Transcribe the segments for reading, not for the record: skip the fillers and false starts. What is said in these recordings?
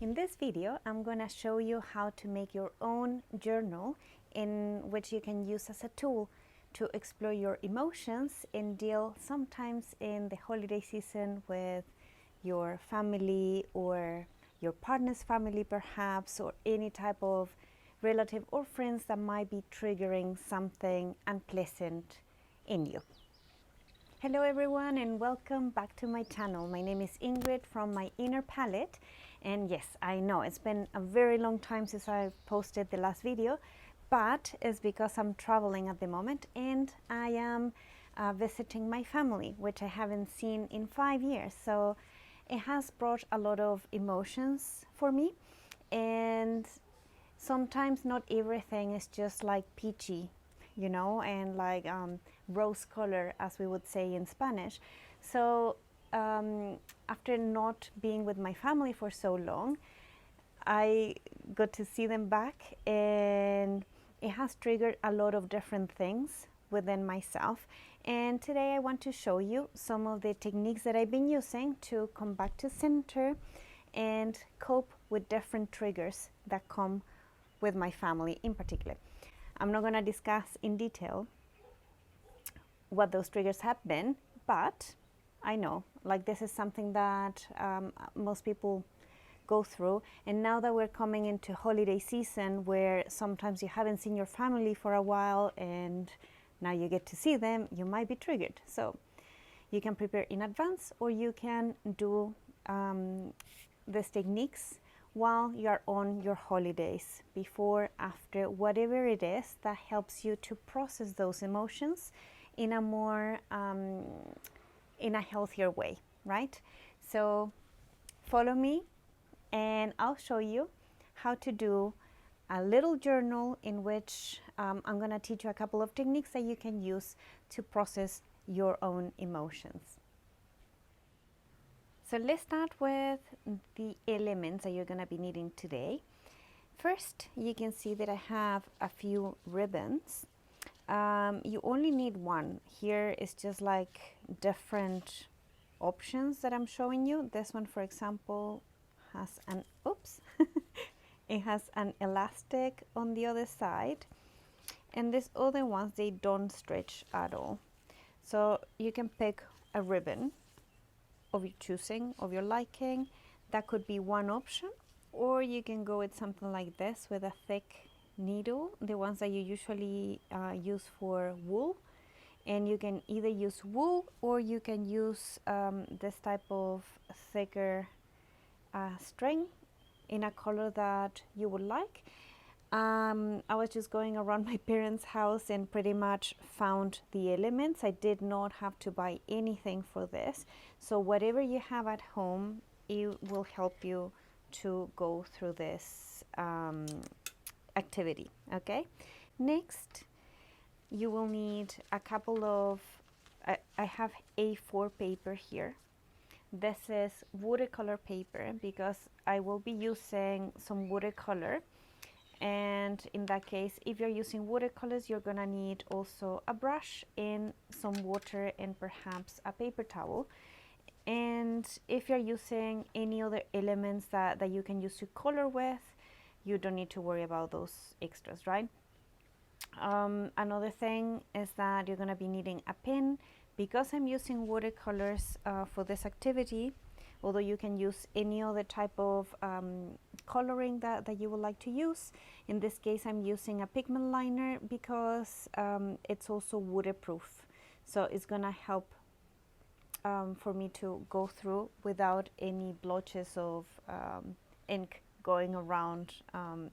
In this video, I'm going to show you how to make your own journal in which you can use as a tool to explore your emotions and deal sometimes in the holiday season with your family or your partner's family perhaps, or any type of relative or friends that might be triggering something unpleasant in you. Hello everyone and welcome back to my channel. My name is Ingrid from My Inner Palette, and yes, I know it's been a very long time since I posted the last video, but it's because I'm traveling at the moment and I am visiting my family, which I haven't seen in 5 years. So it has brought a lot of emotions for me, and sometimes not everything is just like peachy, you know, and like rose color, as we would say in Spanish. So after not being with my family for so long, I got to see them back, and it has triggered a lot of different things within myself. And today I want to show you some of the techniques that I've been using to come back to center and cope with different triggers that come with my family in particular. I'm not going to discuss in detail what those triggers have been, but I know, like, this is something that most people go through. And now that we're coming into holiday season, where sometimes you haven't seen your family for a while and now you get to see them, you might be triggered. So you can prepare in advance, or you can do these techniques while you're on your holidays, before, after, whatever it is that helps you to process those emotions in a more in a healthier way, right? So follow me and I'll show you how to do a little journal in which I'm going to teach you a couple of techniques that you can use to process your own emotions. So let's start with the elements that you're going to be needing today. First, you can see that I have a few ribbons. You only need one. Here is just like different options that I'm showing you. This one, for example, has an, oops, it has an elastic on the other side. And these other ones, they don't stretch at all. So you can pick a ribbon of your choosing, of your liking. That could be one option, or you can go with something like this with a thick needle, the ones that you usually use for wool. And you can either use wool, or you can use this type of thicker string in a color that you would like. I was just going around my parents' house and pretty much found the elements. I did not have to buy anything for this. So whatever you have at home, it will help you to go through this activity, okay? Next, you will need a couple of, I have A4 paper here. This is watercolor paper because I will be using some watercolor. And in that case, if you're using watercolors, you're gonna need also a brush and some water and perhaps a paper towel. And if you're using any other elements that you can use to color with, you don't need to worry about those extras, right? Another thing is that you're gonna be needing a pen. Because I'm using watercolors for this activity, although you can use any other type of coloring that you would like to use. In this case, I'm using a pigment liner because it's also waterproof. So it's gonna help for me to go through without any blotches of ink going around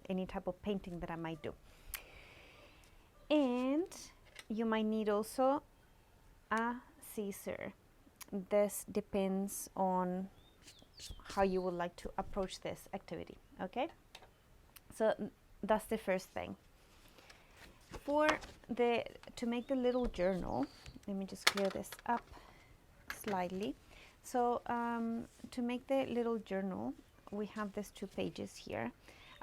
any type of painting that I might do. And you might need also a scissor. This depends on how you would like to approach this activity, okay? So that's the first thing. To make the little journal, let me just clear this up slightly. So to make the little journal, we have these 2 pages here.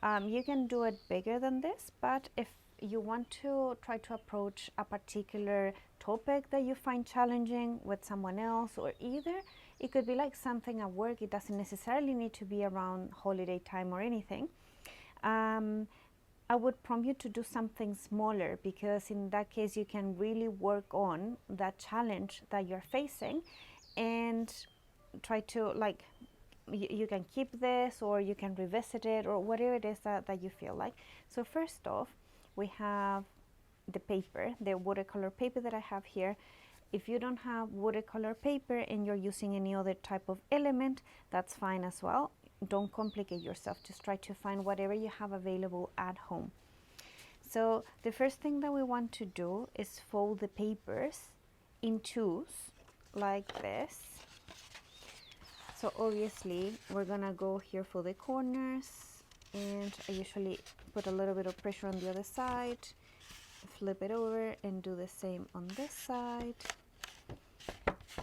You can do it bigger than this, but if you want to try to approach a particular topic that you find challenging with someone else, or either It could be like something at work. It doesn't necessarily need to be around holiday time or anything. I would prompt you to do something smaller, because in that case you can really work on that challenge that you're facing and try to, like, you can keep this or you can revisit it or whatever it is that you feel like. So first off, we have the paper, the watercolor paper that I have here. If you don't have watercolor paper and you're using any other type of element, that's fine as well. Don't complicate yourself. Just try to find whatever you have available at home. So the first thing that we want to do is fold the papers in twos like this. So obviously we're gonna go here for the corners, and I usually put a little bit of pressure on the other side, flip it over and do the same on this side,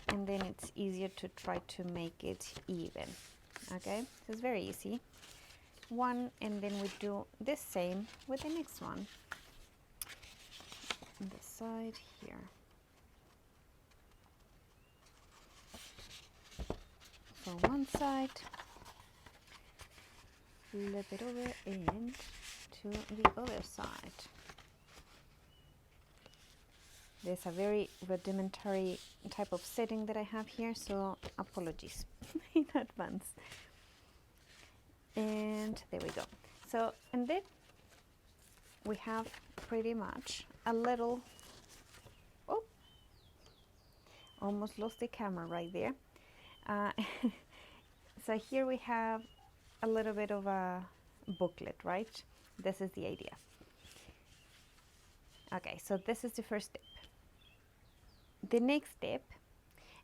and then it's easier to try to make it even. Okay, so it's very easy. One, and then we do the same with the next one on this side here. For one side, flip it over and to the other side. There's a very rudimentary type of setting that I have here, so apologies in advance. And there we go. So, and then we have pretty much a little, oh, almost lost the camera right there. So here we have a little bit of a booklet, right? This is the idea. Okay, so this is the first step. The next step,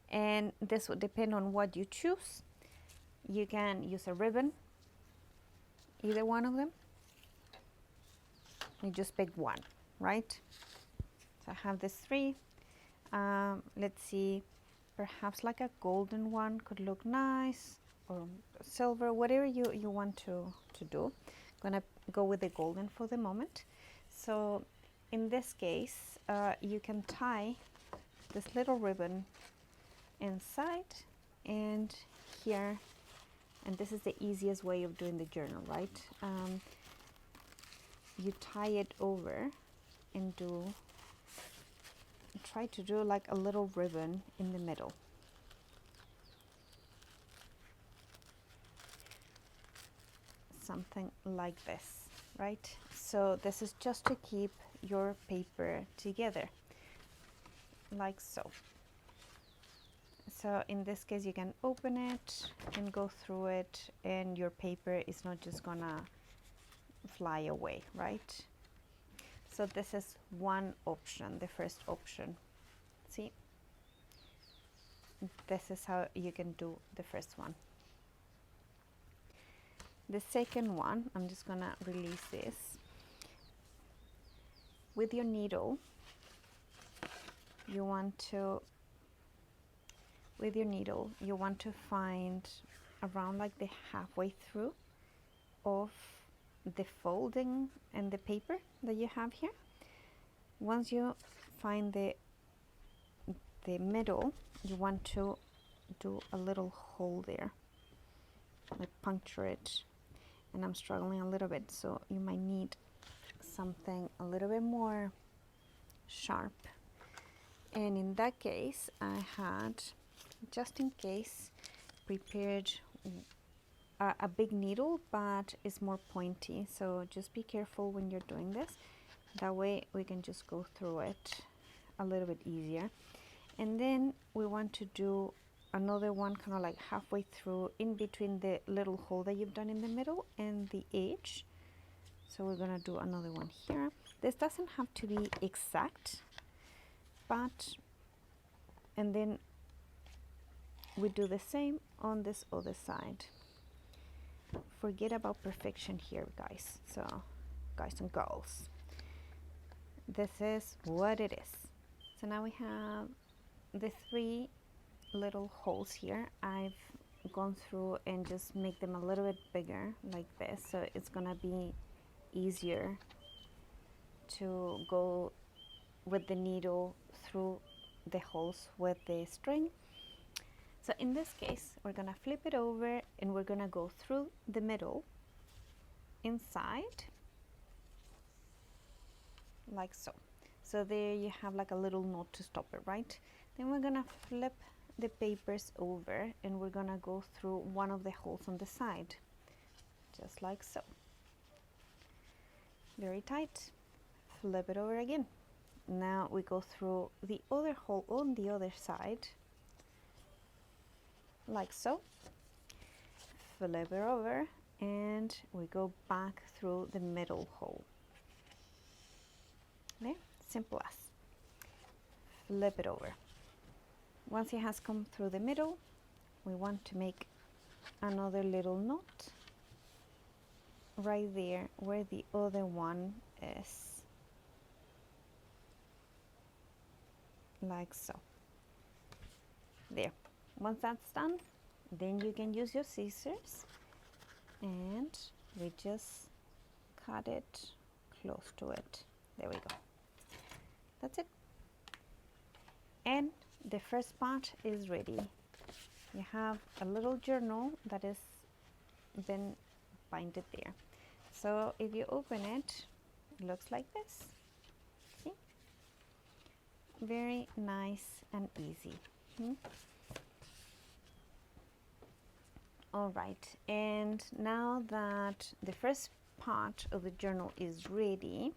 and this would depend on what you choose. You can use a ribbon, either one of them. You just pick one, right? So I have this three. Let's see, perhaps like a golden one could look nice, or silver, whatever you want to do. I'm gonna go with the golden for the moment. So in this case, you can tie this little ribbon inside and here, and this is the easiest way of doing the journal, right? You tie it over and try to do like a little ribbon in the middle. Something like this, right? So this is just to keep your paper together, like so. So in this case you can open it and go through it, and your paper is not just gonna fly away, right? So this is one option, the first option. See, this is how you can do the first one. The second one, I'm just gonna release this. With your needle, you want to find around like the halfway through of the folding and the paper that you have here. Once you find the middle, you want to do a little hole there, like puncture it. And I'm struggling a little bit, so you might need something a little bit more sharp. And in that case, I had, just in case, prepared a big needle, but it's more pointy, so just be careful when you're doing this. That way we can just go through it a little bit easier. And then we want to do another one kind of like halfway through, in between the little hole that you've done in the middle and the edge. So we're gonna do another one here. This doesn't have to be exact, but, and then we do the same on this other side. Forget about perfection here, guys. So, guys and girls, this is what it is. So now we have the three little holes here. I've gone through and just make them a little bit bigger like this, so it's gonna be easier to go with the needle through the holes with the string. So in this case, we're gonna flip it over and we're gonna go through the middle, inside, like so. So there you have like a little knot to stop it, right? Then we're gonna flip the papers over and we're gonna go through one of the holes on the side, just like so. Very tight. Flip it over again. Now we go through the other hole on the other side, like so. Flip it over and we go back through the middle hole. There, simple as. Flip it over. Once it has come through the middle, we want to make another little knot right there where the other one is, like so. There. Once that's done, then you can use your scissors and we just cut it close to it. There we go. That's it. And the first part is ready. You have a little journal that is been binded there. So if you open it, it looks like this. See? Very nice and easy. All right, and now that the first part of the journal is ready,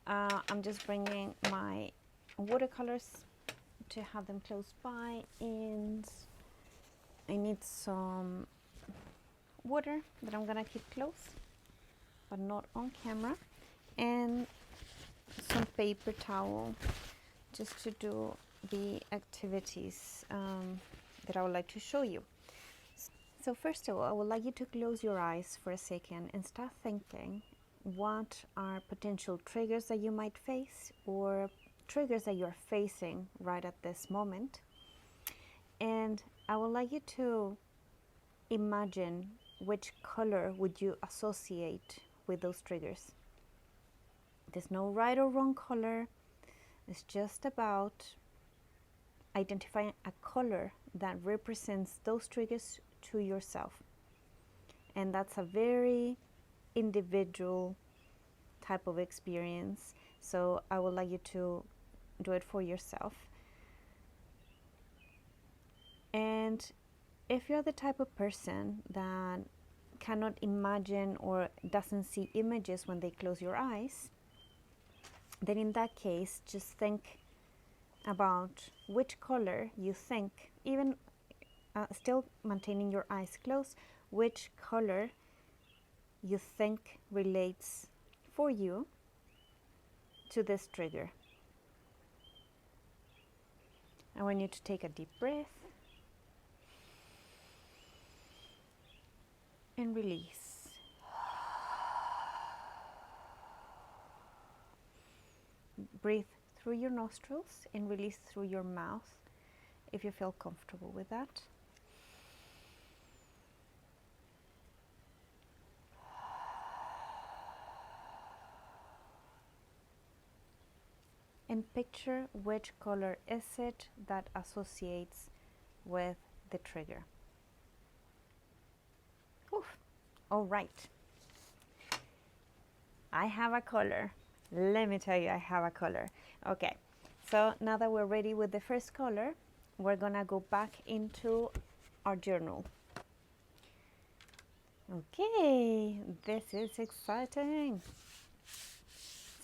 I'm just bringing my watercolors to have them close by, and I need some water that I'm gonna keep close but not on camera, and some paper towel just to do the activities that I would like to show you. So first of all, I would like you to close your eyes for a second and start thinking what are potential triggers that you might face or triggers that you're facing right at this moment. And I would like you to imagine which color would you associate with those triggers. There's no right or wrong color. It's just about identifying a color that represents those triggers to yourself. And that's a very individual type of experience. So I would like you to do it for yourself. And if you're the type of person that cannot imagine or doesn't see images when they close your eyes, then in that case, just think about which color you think, even still maintaining your eyes closed, which color you think relates for you to this trigger. I want you to take a deep breath and release. Breathe through your nostrils and release through your mouth if you feel comfortable with that. And picture which color is it that associates with the trigger. Oof. All right. I have a color. Let me tell you, I have a color. Okay, so now that we're ready with the first color, we're gonna go back into our journal. Okay, this is exciting.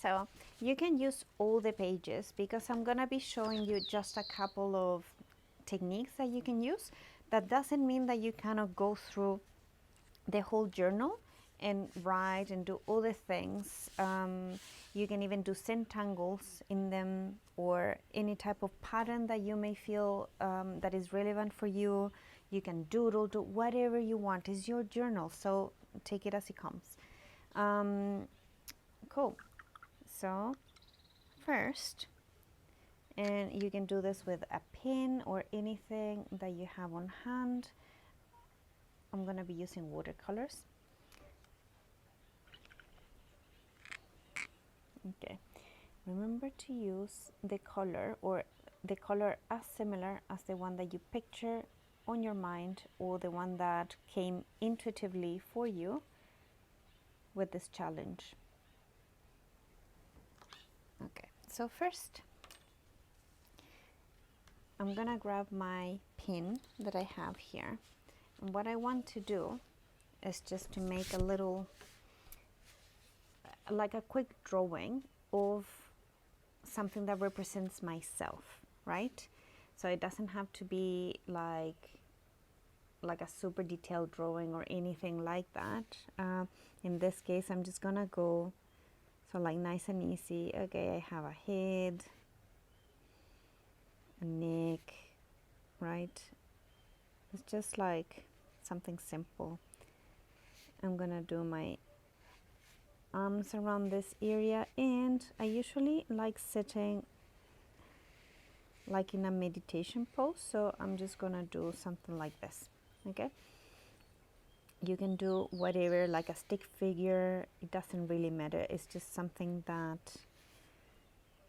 So you can use all the pages because I'm gonna be showing you just a couple of techniques that you can use. That doesn't mean that you cannot go through the whole journal and write and do other things. You can even do Zentangles in them or any type of pattern that you may feel that is relevant for you. You can doodle, do whatever you want. It's your journal, so take it as it comes. Cool. So first, and you can do this with a pen or anything that you have on hand. I'm going to be using watercolors. Okay, remember to use the color or the color as similar as the one that you picture on your mind or the one that came intuitively for you with this challenge. Okay, so first I'm gonna grab my pin that I have here, and what I want to do is just to make a little, like a quick drawing of something that represents myself, right? So it doesn't have to be like a super detailed drawing or anything like that. In this case, I'm just gonna go, so like nice and easy. Okay, I have a head, a neck, right? It's just like something simple. I'm gonna do my arms around this area, and I usually like sitting like in a meditation pose, so I'm just gonna do something like this. Okay, you can do whatever, like a stick figure, it doesn't really matter. It's just something that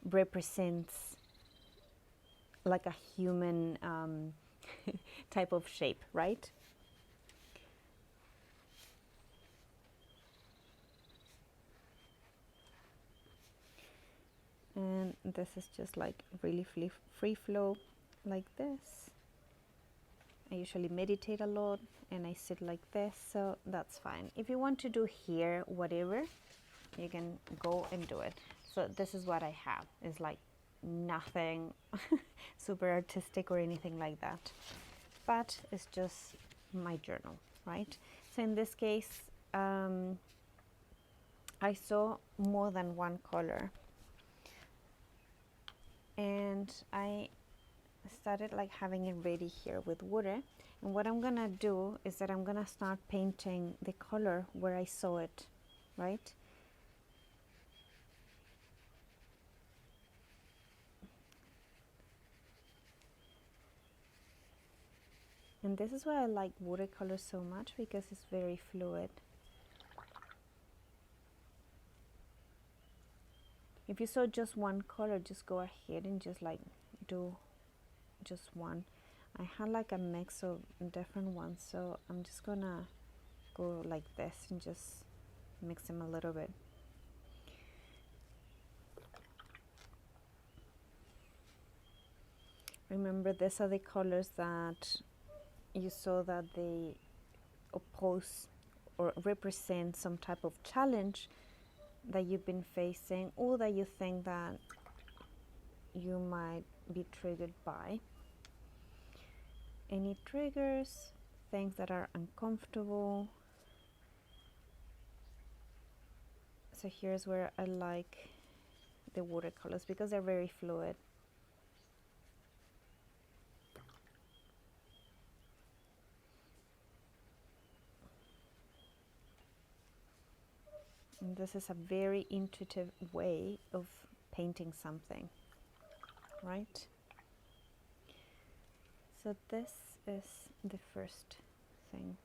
represents like a human type of shape, right? And this is just like really free flow like this. I usually meditate a lot and I sit like this, so that's fine. If you want to do here whatever, you can go and do it. So this is what I have. It's like nothing super artistic or anything like that, but it's just my journal, right? So in this case, I saw more than one color, and I started like having it ready here with water. And what I'm gonna do is that I'm gonna start painting the color where I saw it, right? And this is why I like watercolor so much, because it's very fluid. If you saw just one color, just go ahead and just like do just one. I had like a mix of different ones, so I'm just gonna go like this and just mix them a little bit. Remember, these are the colors that you saw that they oppose or represent some type of challenge that you've been facing, or that you think that you might be triggered by. Any triggers, things that are uncomfortable. So here's where I like the watercolors, because they're very fluid. And this is a very intuitive way of painting something, right? So this is the first thing.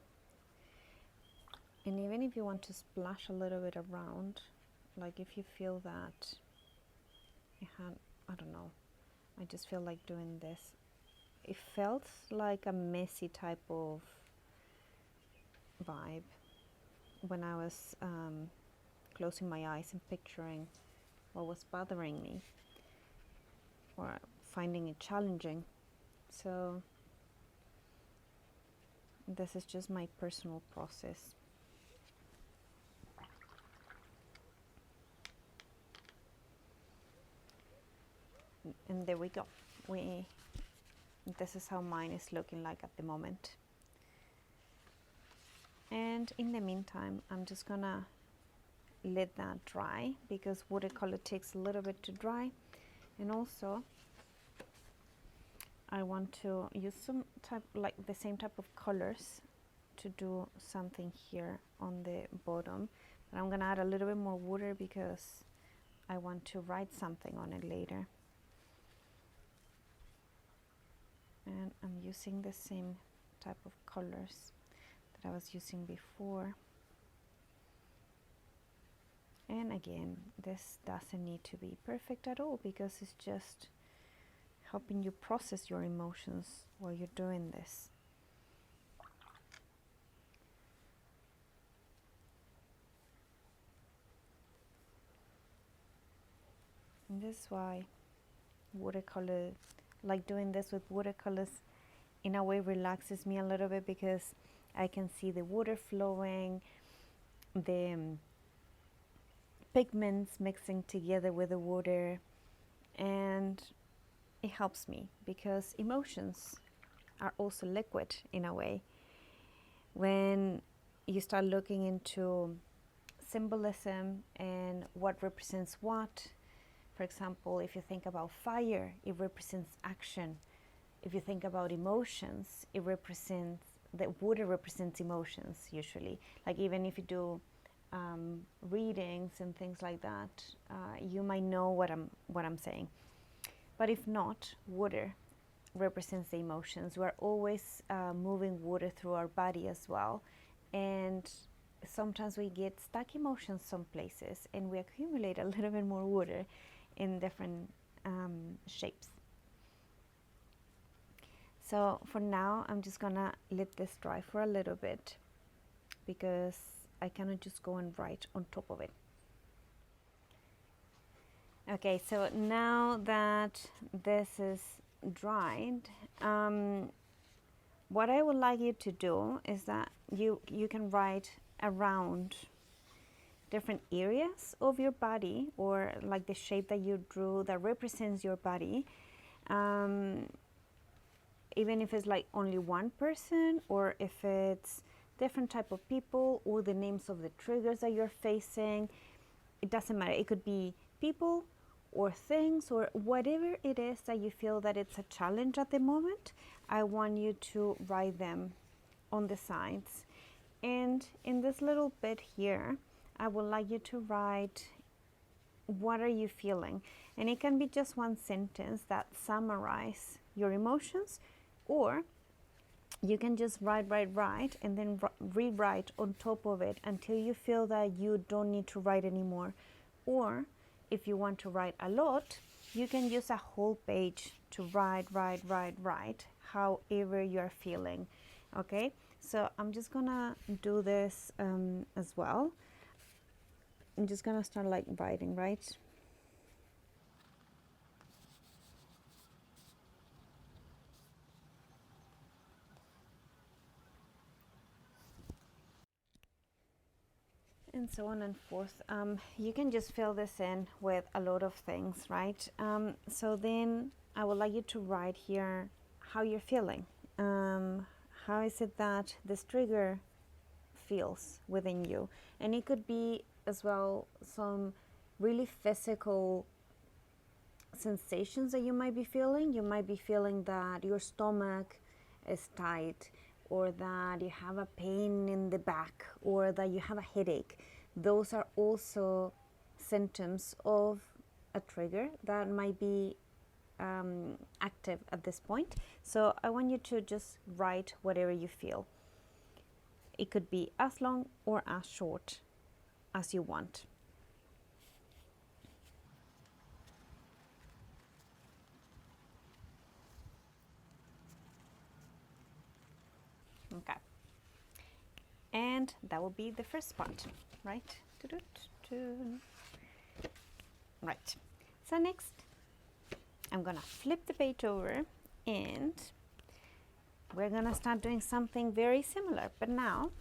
And even if you want to splash a little bit around, like if you feel that I don't know, I just feel like doing this. It felt like a messy type of vibe when I was closing my eyes and picturing what was bothering me or finding it challenging. So this is just my personal process. And there we go. This is how mine is looking like at the moment. And in the meantime, I'm just gonna let that dry, because watercolor takes a little bit to dry. And also I want to use some type, like the same type of colors, to do something here on the bottom. But I'm gonna add a little bit more water because I want to write something on it later. And I'm using the same type of colors that I was using before. And again, this doesn't need to be perfect at all, because it's just helping you process your emotions while you're doing this. And this is why watercolor, like doing this with watercolors, in a way relaxes me a little bit, because I can see the water flowing, the pigments mixing together with the water, and it helps me because emotions are also liquid in a way. When you start looking into symbolism and what represents what, for example, if you think about fire, it represents action. If you think about emotions, it represents, the water represents emotions usually. Like even if you do readings and things like that, you might know what I'm saying. But if not, water represents the emotions. We're always moving water through our body as well, and sometimes we get stuck emotions some places, and we accumulate a little bit more water in different shapes. So for now, I'm just gonna let this dry for a little bit, because I cannot just go and write on top of it. Okay, so now that this is dried, what I would like you to do is that you can write around different areas of your body, or like the shape that you drew that represents your body, even if it's like only one person, or if it's different type of people, or the names of the triggers that you're facing. It doesn't matter. It could be people or things or whatever it is that you feel that it's a challenge at the moment. I want you to write them on the sides. And in this little bit here, I would like you to write, what are you feeling? And it can be just one sentence that summarizes your emotions, or you can just write, and then rewrite on top of it until you feel that you don't need to write anymore. Or if you want to write a lot, you can use a whole page to write however you're feeling. Okay, so I'm just gonna do this as well. I'm just gonna start like writing, right? And so on and forth. You can just fill this in with a lot of things, right? So then I would like you to write here how you're feeling. How is it that this trigger feels within you? And it could be as well some really physical sensations that you might be feeling. You might be feeling that your stomach is tight, or that you have a pain in the back, or that you have a headache. Those are also symptoms of a trigger that might be active at this point. So I want you to just write whatever you feel. It could be as long or as short as you want. Okay. And that will be the first part, right? Right. So next, I'm gonna flip the page over, and we're gonna start doing something very similar, but now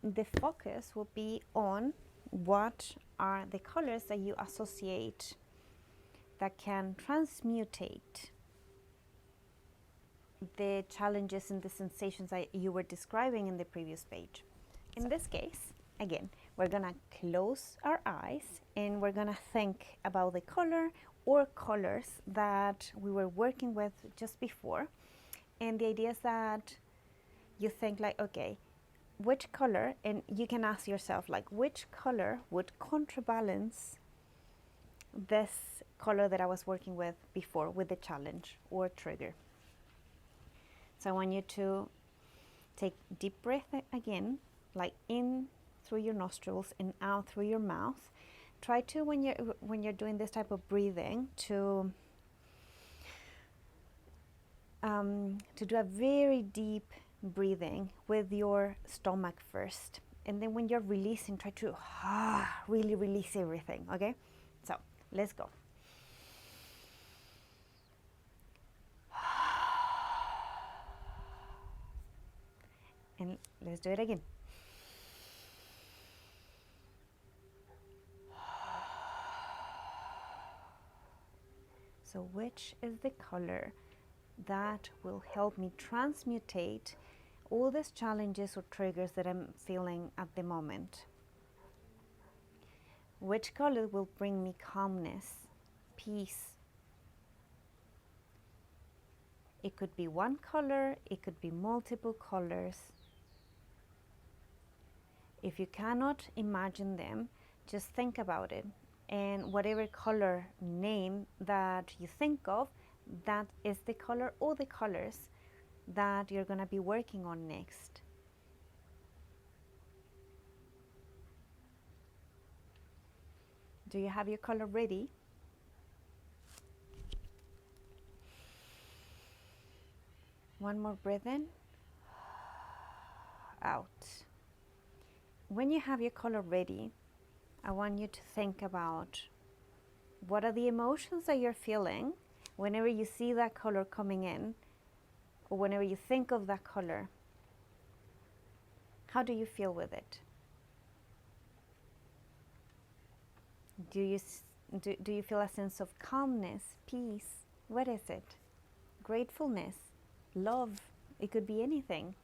the focus will be on what are the colors that you associate that can transmutate the challenges and the sensations that you were describing in the previous page. In this case, again, we're gonna close our eyes and we're gonna think about the color or colors that we were working with just before. And the idea is that you think like, okay, which color, and you can ask yourself like, which color would counterbalance this color that I was working with before with the challenge or trigger. So I want you to take deep breath again, like in through your nostrils and out through your mouth. Try to, when you're doing this type of breathing, to do a very deep breathing with your stomach first, and then when you're releasing, try to really release everything. Okay, so let's go. And let's do it again. So which is the color that will help me transmutate all these challenges or triggers that I'm feeling at the moment? Which color will bring me calmness, peace? It could be one color, it could be multiple colors. If you cannot imagine them, just think about it. And whatever color name that you think of, that is the color or the colors that you're going to be working on next. Do you have your color ready? One more breath in, out. When you have your color ready, I want you to think about what are the emotions that you're feeling whenever you see that color coming in, or whenever you think of that color. How do you feel with it? Do you feel a sense of calmness, peace? What is it? Gratefulness, love? It could be anything.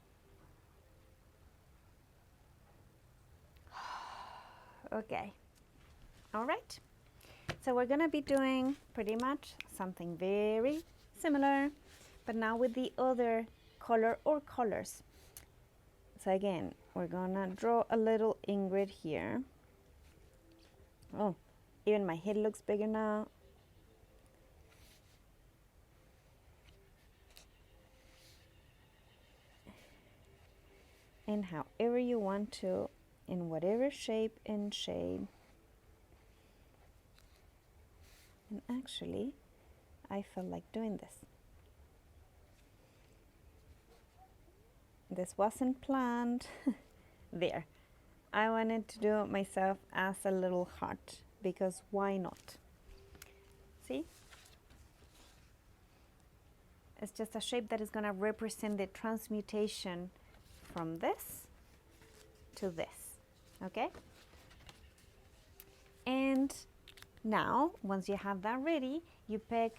Okay. All right. So we're going to be doing pretty much something very similar, but now with the other color or colors. So again, we're going to draw a little Ingrid here. Oh, even my head looks bigger now. And however you want to, in whatever shape and shade. And actually, I felt like doing this. This wasn't planned. There. I wanted to do myself as a little heart, because why not? See? It's just a shape that is going to represent the transmutation from this to this. Okay? And now, once you have that ready, you pick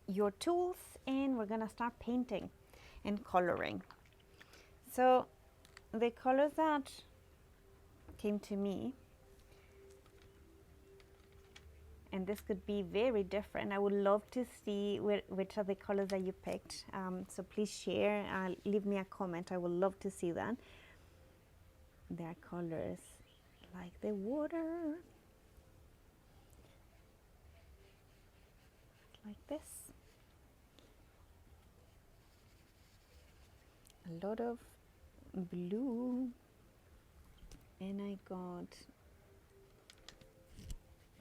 your tools and we're going to start painting and coloring. So the colors that came to me, and this could be very different. I would love to see which are the colors that you picked. So please share, leave me a comment. I would love to see that. There are colors like the water, like this. A lot of blue, and I got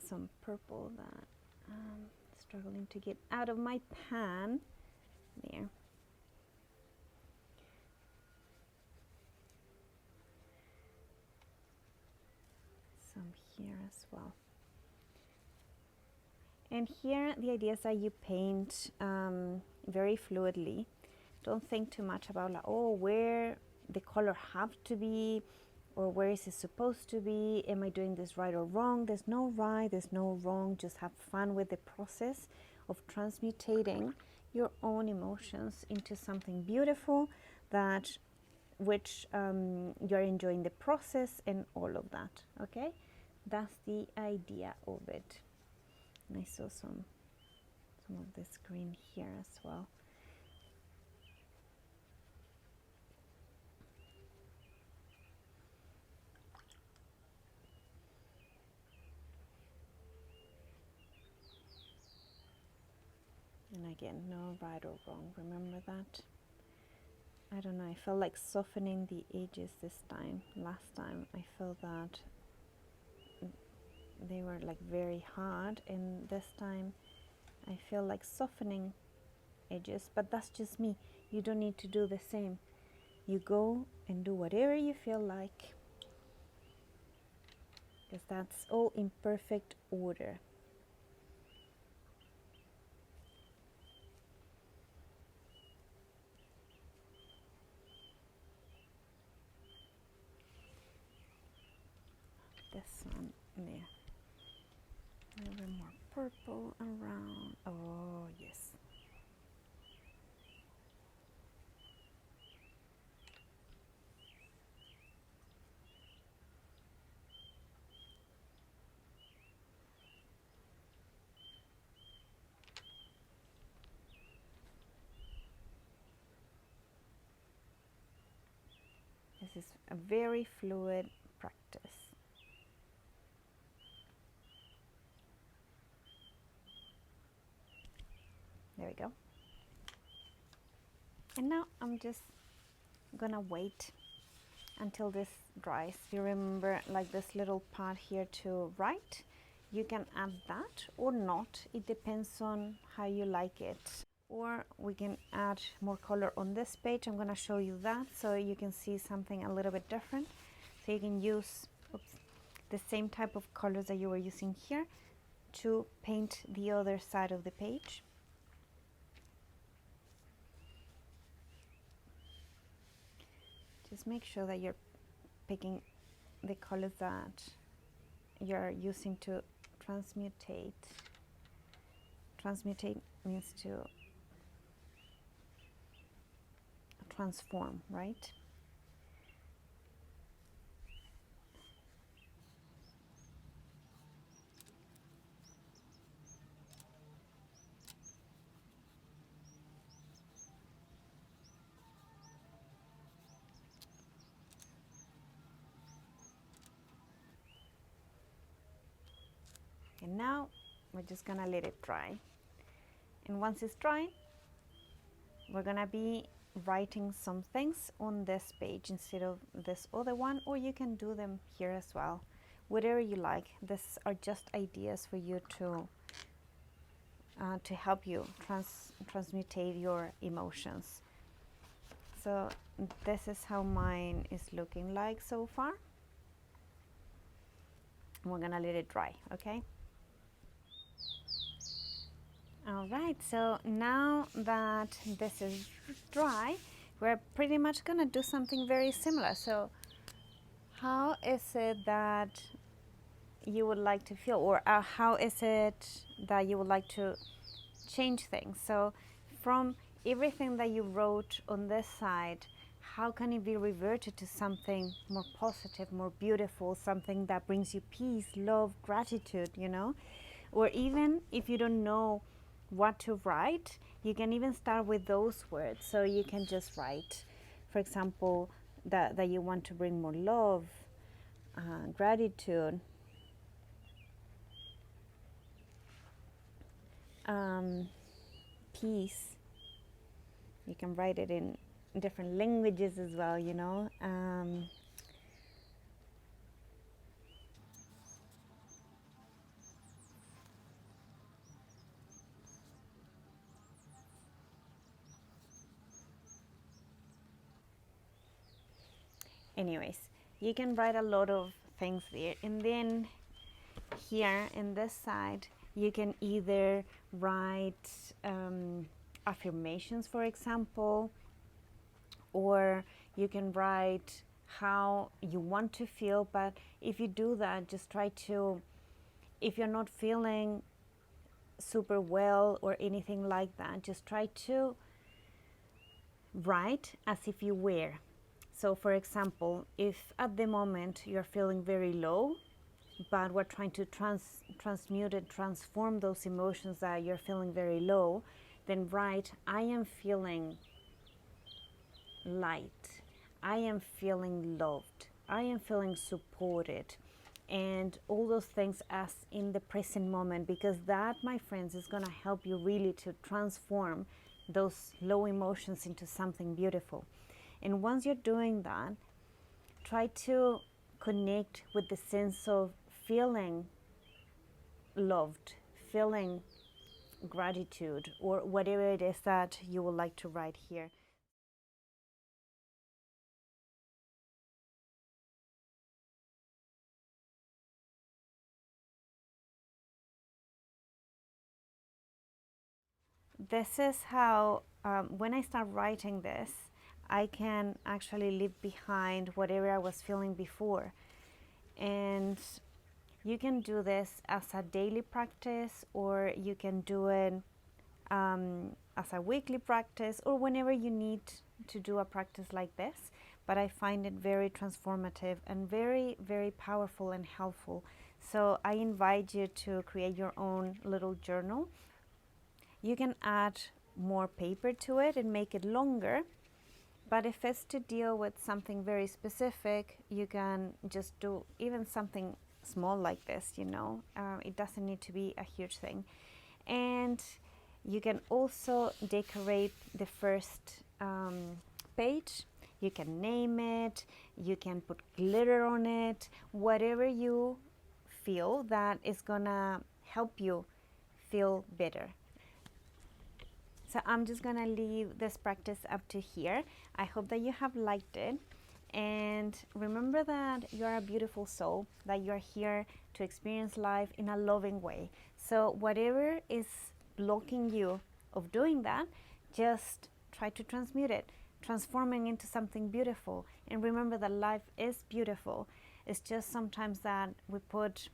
some purple that I'm struggling to get out of my pan. There. Some here as well. And here the idea is that you paint very fluidly. Don't think too much about like, oh, where the color have to be, or where is it supposed to be? Am I doing this right or wrong? There's no right, there's no wrong. Just have fun with the process of transmutating your own emotions into something beautiful, that which you're enjoying the process and all of that. Okay, that's the idea of it. And I saw some of this green here as well. And again, no right or wrong, remember that. I don't know, I felt like softening the edges this time. Last time I felt that they were like very hard, and this time I feel like softening edges, but that's just me. You don't need to do the same. You go and do whatever you feel like, because that's all in perfect order. this one there. A little bit more purple around. Oh, yes. This is a very fluid practice. There we go. And now I'm just gonna wait until this dries. You remember, like this little part here to write, you can add that or not. It depends on how you like it. Or we can add more color on this page. I'm gonna show you that so you can see something a little bit different. So you can use the same type of colors that you were using here to paint the other side of the page. Just make sure that you're picking the colors that you're using to transmutate. Transmutate means to transform, right? And now we're just gonna let it dry. And once it's dry, we're gonna be writing some things on this page instead of this other one, or you can do them here as well. Whatever you like. These are just ideas for you to help you transmutate your emotions. So this is how mine is looking like so far. We're gonna let it dry, okay? All right, so now that this is dry, we're pretty much gonna do something very similar. So how is it that you would like to feel, or how is it that you would like to change things? So from everything that you wrote on this side, how can it be reverted to something more positive, more beautiful, something that brings you peace, love, gratitude, you know? Or even if you don't know what to write, you can even start with those words. So you can just write, for example, that you want to bring more love, gratitude, peace. You can write it in different languages as well, you know. Anyways, you can write a lot of things there, and then here in this side you can either write affirmations, for example, or you can write how you want to feel. But if you do that, just try to, if you're not feeling super well or anything like that, just try to write as if you were. So for example, if at the moment you're feeling very low, but we're trying to transmute and transform those emotions that you're feeling very low, then write, I am feeling light, I am feeling loved, I am feeling supported, and all those things as in the present moment, because that, my friends, is going to help you really to transform those low emotions into something beautiful. And once you're doing that, try to connect with the sense of feeling loved, feeling gratitude, or whatever it is that you would like to write here. This is how, when I start writing this, I can actually leave behind whatever I was feeling before. And you can do this as a daily practice, or you can do it as a weekly practice, or whenever you need to do a practice like this. But I find it very transformative and very, very powerful and helpful. So I invite you to create your own little journal. You can add more paper to it and make it longer. But if it's to deal with something very specific, you can just do even something small like this, you know. It doesn't need to be a huge thing. And you can also decorate the first page. You can name it, you can put glitter on it, whatever you feel that is gonna help you feel better. So I'm just gonna leave this practice up to here. I hope that you have liked it. And remember that you are a beautiful soul, that you are here to experience life in a loving way. So whatever is blocking you of doing that, just try to transmute it, transforming into something beautiful. And remember that life is beautiful. It's just sometimes that we put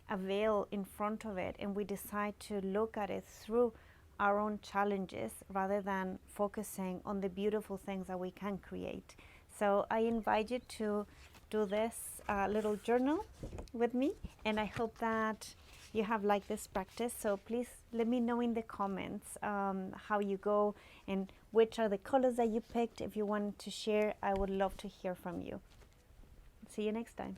a veil in front of it and we decide to look at it through our own challenges rather than focusing on the beautiful things that we can create. So I invite you to do this little journal with me, and I hope that you have liked this practice. So please let me know in the comments how you go and which are the colors that you picked. If you want to share, I would love to hear from you. See you next time.